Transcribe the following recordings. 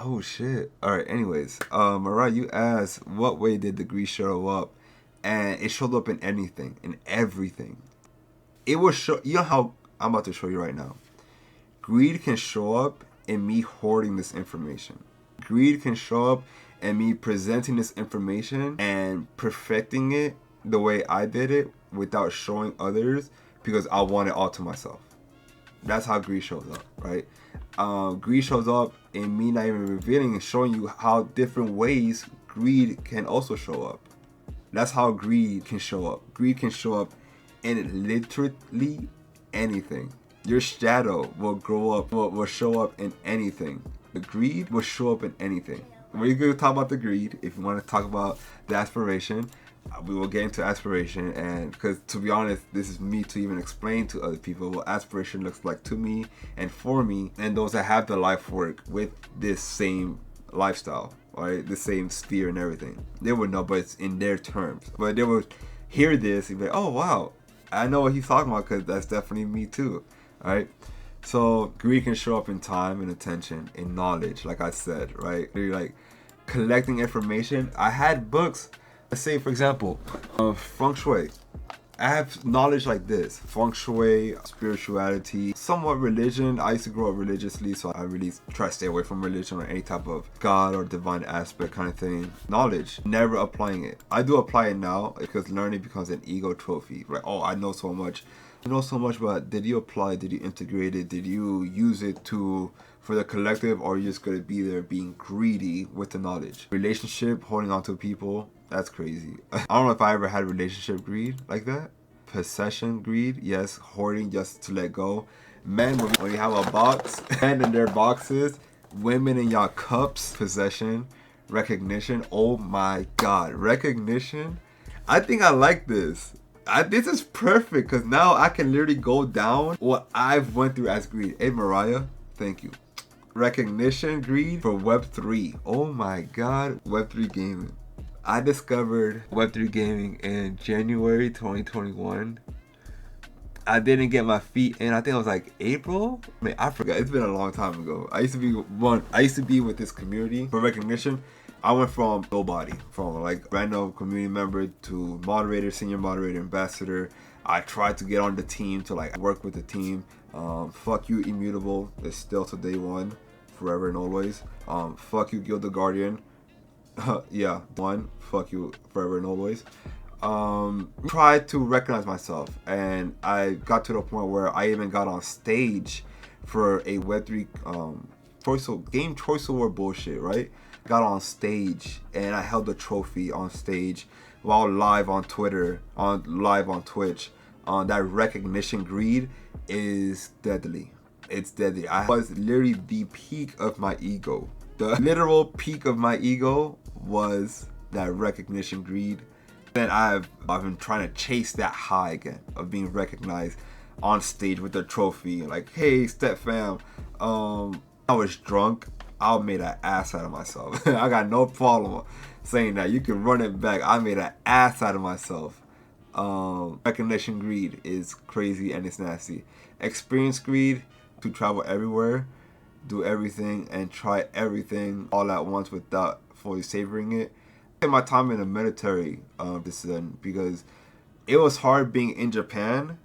Oh shit. All right. Anyways, Mariah, you asked what way did the greed show up, and it showed up in anything, in everything. It will show. You know how I'm about to show you right now. Greed can show up in me hoarding this information. Greed can show up in me presenting this information and perfecting it the way I did it without showing others because I want it all to myself. That's how greed shows up, right? Greed shows up in me not even revealing and showing you how different ways greed can also show up. That's how greed can show up. Greed can show up in literally anything. Your shadow will grow up, will show up in anything. The greed will show up in anything. We're going to talk about the greed. If you want to talk about the aspiration, we will get into aspiration. And because to be honest, this is me to even explain to other people what aspiration looks like to me and for me and those that have the life work with this same lifestyle, right? The same sphere and everything. They would know, but it's in their terms. But they would hear this and be like, oh wow, I know what he's talking about because that's definitely me too, right? So greed can show up in time and attention, in knowledge, like I said, right? You're like collecting information. I had books, let's say for example, feng shui. I have knowledge like this: feng shui, spirituality, somewhat religion. I used to grow up religiously, so I really try to stay away from religion or any type of God or divine aspect kind of thing. Knowledge, never applying it. I do apply it now because learning becomes an ego trophy, right? Oh, I know so much. I know so much, but did you apply? Did you integrate it? Did you use it for the collective, or are you just gonna be there being greedy with the knowledge? Relationship, holding on to people, that's crazy. I don't know if I ever had relationship greed like that. Possession greed, yes. Hoarding just to let go. Men, when you have a box, men in their boxes, women in y'all cups. Possession, recognition. Oh my God, recognition. I think I like this. This is perfect because now I can literally go down what I've went through as greed. Hey Mariah, thank you. Recognition greed for Web3. Oh my God, Web3 gaming. I discovered Web3 gaming in January 2021. I didn't get my feet in. I think it was like April. I mean, I forgot. It's been a long time ago. I used to be with this community for recognition. I went from nobody, from like random community member to moderator, senior moderator, ambassador. I tried to get on the team to like work with the team. Fuck you, Immutable. It's still to day one, forever and always. Fuck you, Guild the Guardian. Yeah, one. Fuck you, forever and always. Tried to recognize myself, and I got to the point where I even got on stage for a Web3 game choice award bullshit, right? Got on stage and I held the trophy on stage while live on Twitter, live on Twitch. That recognition greed is deadly. It's deadly. I was literally the peak of my ego. The literal peak of my ego was that recognition greed. Then I've been trying to chase that high again of being recognized on stage with the trophy. Like, hey, Step Fam, I was drunk. I made an ass out of myself. I got no problem saying that. You can run it back. I made an ass out of myself. Recognition greed is crazy and it's nasty. Experience greed, to travel everywhere, do everything and try everything all at once without fully savoring it. In my time in the military, because it was hard being in Japan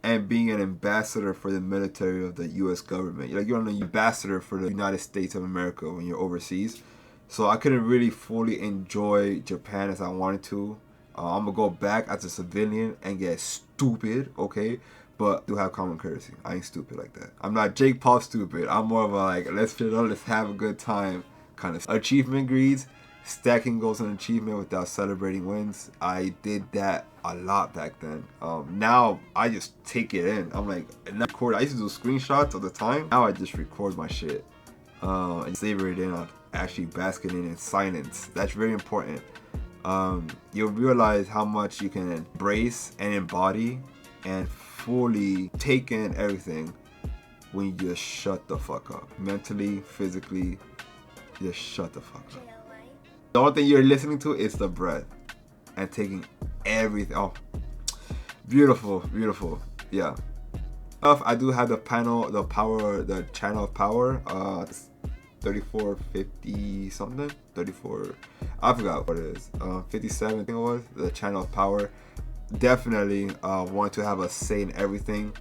and being an ambassador for the military of the U.S. government. Like, you're an ambassador for the United States of America when you're overseas. So I couldn't really fully enjoy Japan as I wanted to. I'm gonna go back as a civilian and get stupid, okay? But I do have common courtesy. I ain't stupid like that. I'm not Jake Paul stupid. I'm more of a like, let's chill out, let's have a good time kind of. Achievement greeds, stacking goals and achievement without celebrating wins. I did that a lot back then. Now I just take it in. I'm like, record. I used to do screenshots all the time. Now I just record my shit and savor it in on actually basking in silence. That's very important. You'll realize how much you can embrace and embody and fully take in everything when you just shut the fuck up. Mentally, physically, just shut the fuck up. The only thing you're listening to is the breath and taking everything. Oh, beautiful, beautiful. Yeah. I do have the channel of power. 3450 something, 34, I forgot what it is, 57 I think it was, the channel of power. Definitely want to have a say in everything,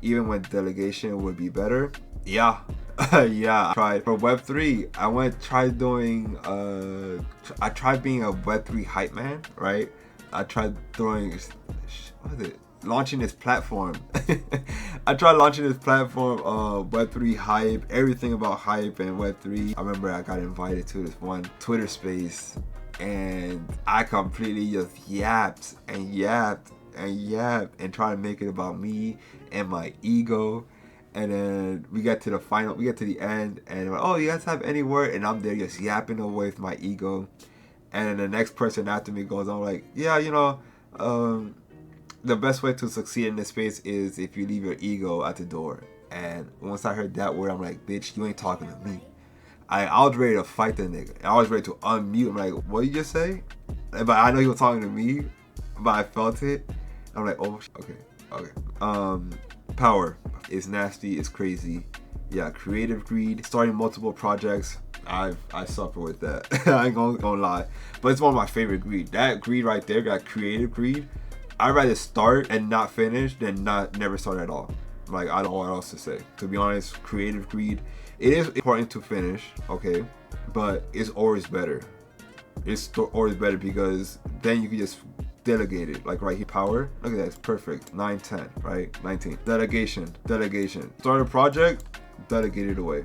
even when delegation would be better. Yeah. Yeah, I tried for Web3. Tried doing I tried being a Web3 hype man, right? I tried throwing, what is it, launching this platform. I tried launching this platform, Web3 hype, everything about hype and Web3. I remember I got invited to this one Twitter space, and I completely just yapped and yapped and yapped and tried to make it about me and my ego. And then we get to the end, and we're like, oh, you guys have any word? And I'm there just yapping away with my ego. And then the next person after me goes on like, yeah, the best way to succeed in this space is if you leave your ego at the door. And once I heard that word, I'm like, bitch, you ain't talking to me. I was ready to fight the nigga. I was ready to unmute. I'm like, what did you just say? But I know he was talking to me, but I felt it. I'm like, oh, okay. Power is nasty, it's crazy. Yeah, creative greed, starting multiple projects. I suffer with that. I ain't gonna lie, but it's one of my favorite greed. That greed right there, got creative greed. I'd rather start and not finish than never start at all. Like, I don't know what else to say. To be honest, creative greed, it is important to finish, okay, but it's always better. It's always better because then you can just delegate it. Like right here, power, look at that, it's perfect. 9, 10, right? 19. Delegation. Start a project, delegate it away.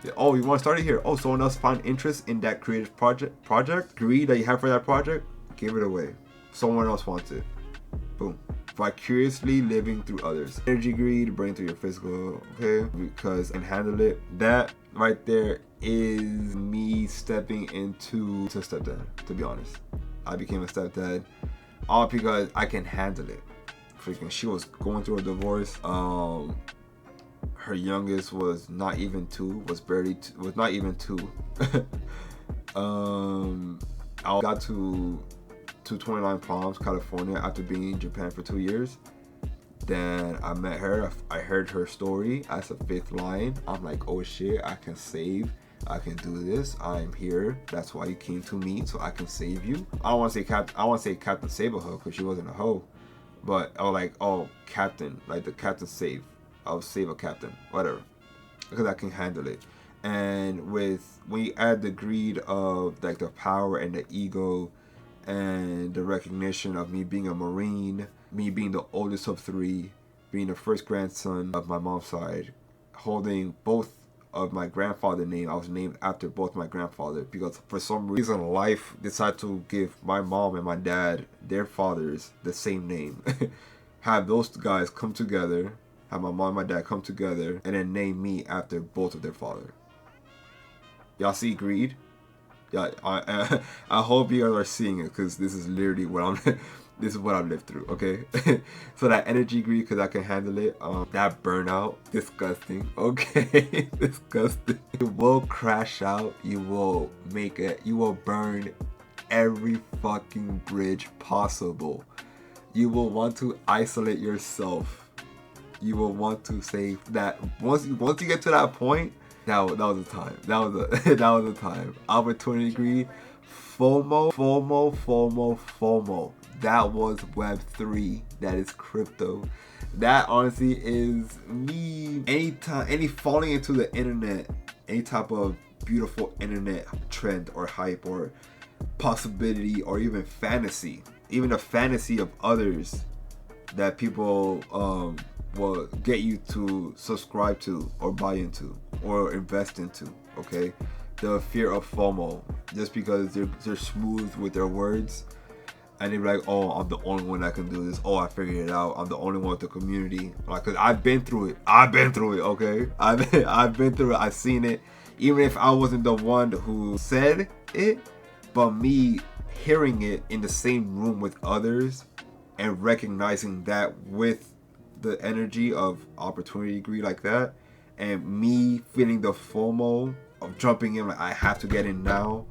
Yeah. Oh, you want to start it here? Oh, someone else found interest in that creative project, greed that you have for that project, give it away. Someone else wants it. Boom. Vicariously living through others. Energy greed, brain through your physical, okay? Because I can handle it. That right there is me stepping into stepdad, to be honest. I became a stepdad all because I can handle it. Freaking, she was going through a divorce. Her youngest was not even 2, was not even 2. I got to 229 Palms, California after being in Japan for 2 years. Then I met her. I heard her story as a 5th line. I'm like, oh shit, I can save. I can do this. I'm here. That's why you came to me, so I can save you. I don't want to say Captain Save a hoe because she wasn't a hoe, but I was like, oh, Captain, like the Captain Save. I'll save a captain, whatever, because I can handle it. And when you add the greed of like the power and the ego, and the recognition of me being a Marine, me being the oldest of 3, being the first grandson of my mom's side, holding both of my grandfather's name. I was named after both my grandfather because for some reason life decided to give my mom and my dad, their fathers, the same name. Have those guys come together, have my mom and my dad come together, and then name me after both of their father. Y'all see greed? Yeah, I hope you guys are seeing it because this is literally what this is what I've lived through, okay? So that energy greed, because I can handle it. That burnout, disgusting, okay? Disgusting. You will crash out. You will burn every fucking bridge possible. You will want to isolate yourself. You will want to say that once you get to that point, that was the time. That was the time. Opportunity greed, FOMO. That was Web3. That is crypto. That honestly is me. Any falling into the internet, any type of beautiful internet trend or hype or possibility or even fantasy, even a fantasy of others that people will get you to subscribe to or buy into or invest into, okay? The fear of FOMO, just because they're smooth with their words and they're like, oh, I'm the only one that can do this. Oh, I figured it out. I'm the only one with the community. Like, cause I've been through it, okay? I've been through it. I've seen it. Even if I wasn't the one who said it, but me hearing it in the same room with others and recognizing that with the energy of opportunity greed like that, and me feeling the FOMO of jumping in, like I have to get in now,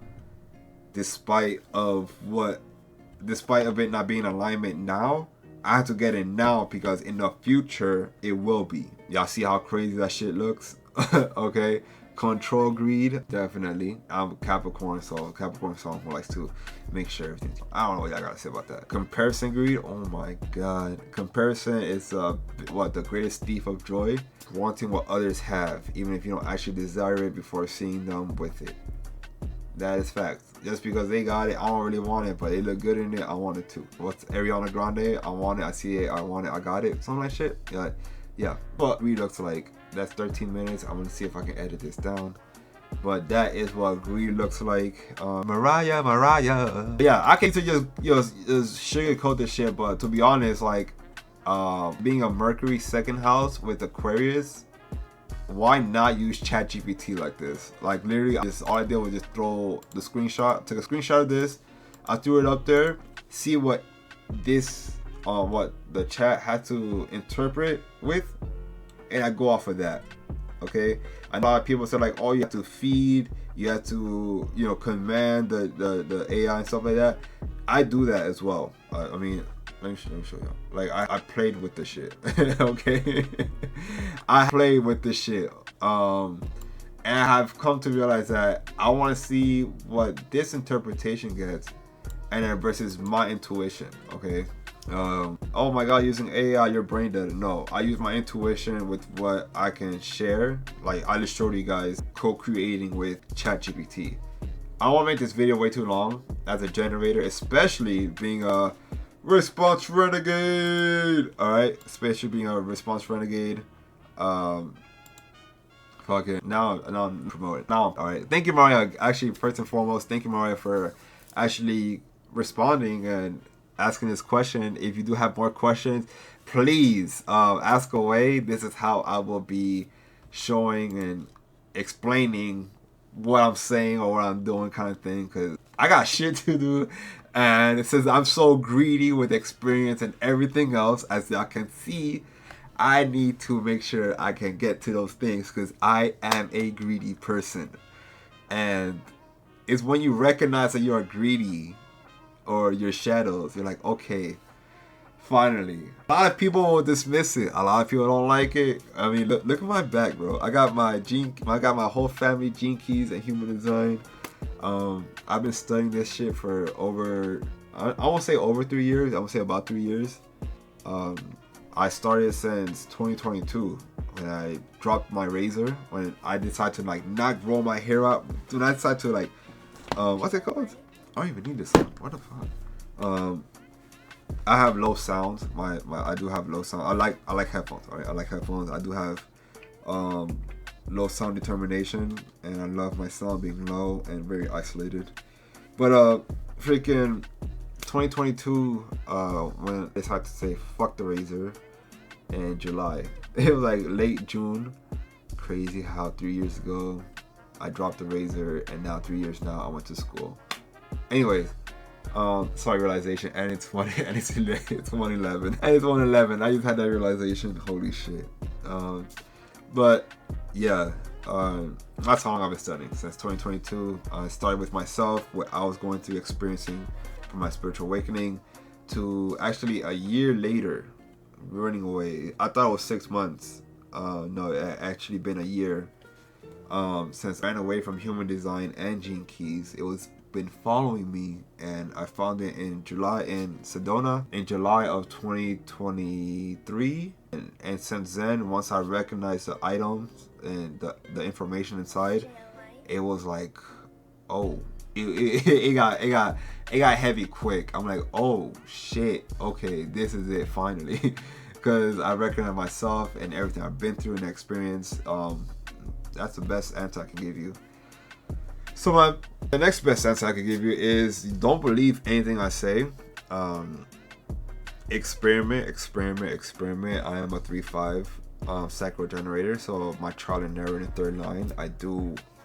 despite of it not being alignment now. I have to get in now because in the future it will be. Y'all see how crazy that shit looks? Okay, Control greed, definitely. I'm Capricorn, so Capricorn song who likes to make sure everything. I don't know what I gotta say about that. Comparison greed, oh my god. Comparison is the greatest thief of joy. Wanting what others have, even if you don't actually desire it before seeing them with it. That is facts. Just because they got it, I don't really want it, but they look good in it, I want it too. What's Ariana Grande? I want it, I see it, I want it, I got it. Something like shit. Yeah. But greed looks like, that's 13 minutes. I'm gonna see if I can edit this down. But that is what greed looks like. Mariah. Yeah, I can just sugarcoat this shit, but to be honest, like, being a Mercury second house with Aquarius, why not use ChatGPT like this? Like literally, all I did was just throw the screenshot, took a screenshot of this, I threw it up there, see what this, what the chat had to interpret with, and I go off of that. Okay, and a lot of people say like, oh, you have to feed, you have to, you know, command the AI and stuff like that. I do that as well. I mean, let me show you. Like I played with this shit. Okay, I played with this shit. And I have come to realize that I want to see what this interpretation gets, and then versus my intuition. Okay. Oh my god, using AI, your brain dead. No, I use my intuition with what I can share. Like I just showed you guys co-creating with ChatGPT. I don't want to make this video way too long as a generator, especially being a response renegade. Alright, especially being a response renegade. Fucking now I'm promoted. Now, alright. Thank you, Maria. Actually, first and foremost, thank you, Maria, for actually responding and asking this question. If you do have more questions, please ask away. This is how I will be showing and explaining what I'm saying or what I'm doing, kind of thing, because I got shit to do. And it says I'm so greedy with experience and everything else, as y'all can see. I need to make sure I can get to those things because I am a greedy person. And it's when you recognize that you're greedy or your shadows, you're like, okay, finally. A lot of people will dismiss it. A lot of people don't like it. I mean, look at my back, bro. I got my whole family gene keys and human design. I've been studying this shit for over, I won't say over 3 years. I would say about 3 years. I started since 2022 when I dropped my razor. When I decided to like not grow my hair out. When I decided to like, what's it called? I don't even need this one. What the fuck? I have low sounds. I do have low sound. I like headphones. Alright, I like headphones. I do have low sound determination, and I love my sound being low and very isolated. But freaking 2022, when I decided to say fuck the razor in July. It was like late June. Crazy how 3 years ago I dropped the razor, and now 3 years now I went to school. Anyways, sorry, realization, and it's 111, and it's 111. I just had that realization. Holy shit. But yeah, that's how long I've been studying, since 2022. I started with myself, what I was going through, experiencing from my spiritual awakening, to actually a year later running away. I thought it was 6 months. No, it actually been a year since I ran away from human design and gene keys. It was been following me, and I found it in July in Sedona in July of 2023, and since then, once I recognized the items and the information inside, it was like, oh, it got heavy quick. I'm like, oh shit, okay, this is it finally. Because I recognize myself and everything I've been through and experienced. That's the best answer I can give you. So the next best answer I can give you is, don't believe anything I say. Experiment. I am a 3-5 sacral generator, so my trial and error in the third line.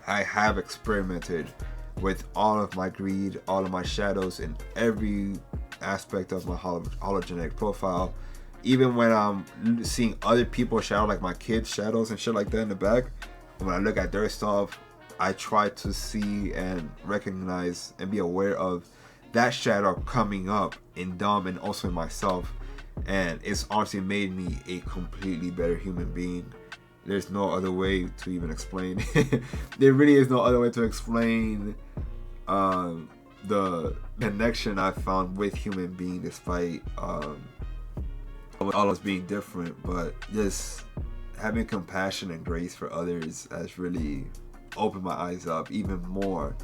I have experimented with all of my greed, all of my shadows, in every aspect of my hologenetic profile. Even when I'm seeing other people's shadow, like my kids' shadows and shit like that in the back, when I look at their stuff, I try to see and recognize and be aware of that shadow coming up in them and also in myself. And it's honestly made me a completely better human being. there's no other way to even explain. There really is no other way to explain the connection I found with human being, despite all of us being different. But just having compassion and grace for others has really opened my eyes up even more.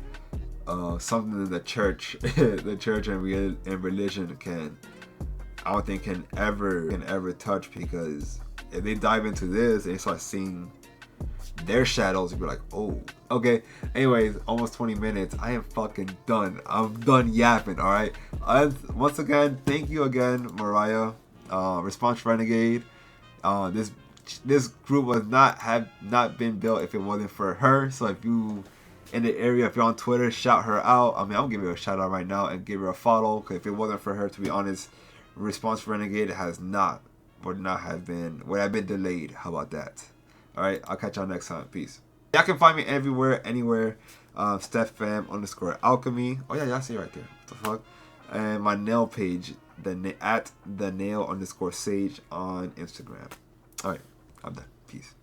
Something that the church, the church and religion I don't think can ever touch, because if they dive into this and they start seeing their shadows, you'll be like, oh, okay. Anyways, almost 20 minutes. I am fucking done. I'm done yapping. All right. Once again, thank you again, Mariah. Response Renegade. This group would have not been built if it wasn't for her. So if you in the area, if you're on Twitter, shout her out. I mean, I'm giving her a shout out right now and give her a follow, because if it wasn't for her, to be honest, Response Renegade would have been delayed. How about that? All right, I'll catch y'all next time. Peace. Y'all can find me everywhere, anywhere. StephFam_alchemy. Oh yeah, y'all see it right there. What the fuck? And my nail page, at the nail_sage on Instagram. All right, I'm done. Peace.